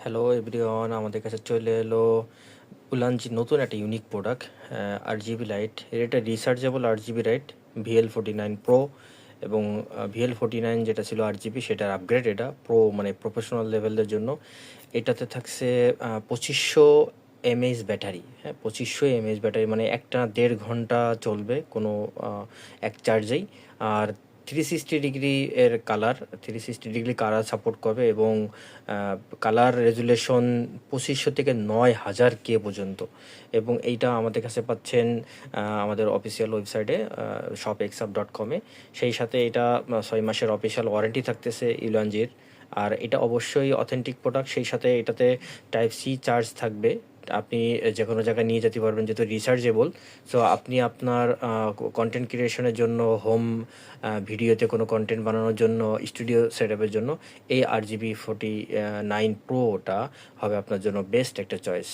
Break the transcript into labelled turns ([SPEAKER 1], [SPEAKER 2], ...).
[SPEAKER 1] Hello everyone, আমাদের কাছে চলে এলো উলানজি নতুন একটা ইউনিক প্রোডাক্ট, RGB লাইট। এর একটা rechargeable RGB light VL49 pro এবং VL49 যেটা ছিল RGB সেটার আপগ্রেড। এটা প্রো মানে প্রফেশনাল লেভেলের জন্য। এটাতে থাকছে 2500 mAh ব্যাটারি। হ্যাঁ, 2500 mAh ব্যাটারি মানে একটা 1.5 ঘন্টা চলবে কোনো এক চার্জেই। আর 360 ডিগ্রি এর কালার, 360 ডিগ্রি কালার সাপোর্ট করবে এবং কালার রেজুলেশন 2500 থেকে 9000K পর্যন্ত। এবং এইটা আমাদের কাছে পাচ্ছেন আমাদের অফিসিয়াল ওয়েবসাইটে shopexup.com-এ। সেই সাথে এটা 6 মাসের অফিসিয়াল ওয়ারেন্টি থাকতেছে ইউলানজির। আর এটা অবশ্যই অথেন্টিক প্রোডাক্ট। সেই সাথে এটাতে টাইপ সি চার্জ থাকবে। আপনি যে কোনো জায়গায় নিয়ে যেতে পারবেন যেহেতু রিচার্জেবল। সো আপনি আপনার কন্টেন্ট ক্রিয়েশনের জন্য, হোম ভিডিওতে কোনো কন্টেন্ট বানানোর জন্য, স্টুডিও সেটআপের জন্য এই RGB49 প্রোটা হবে আপনার জন্য বেস্ট একটা চয়েস।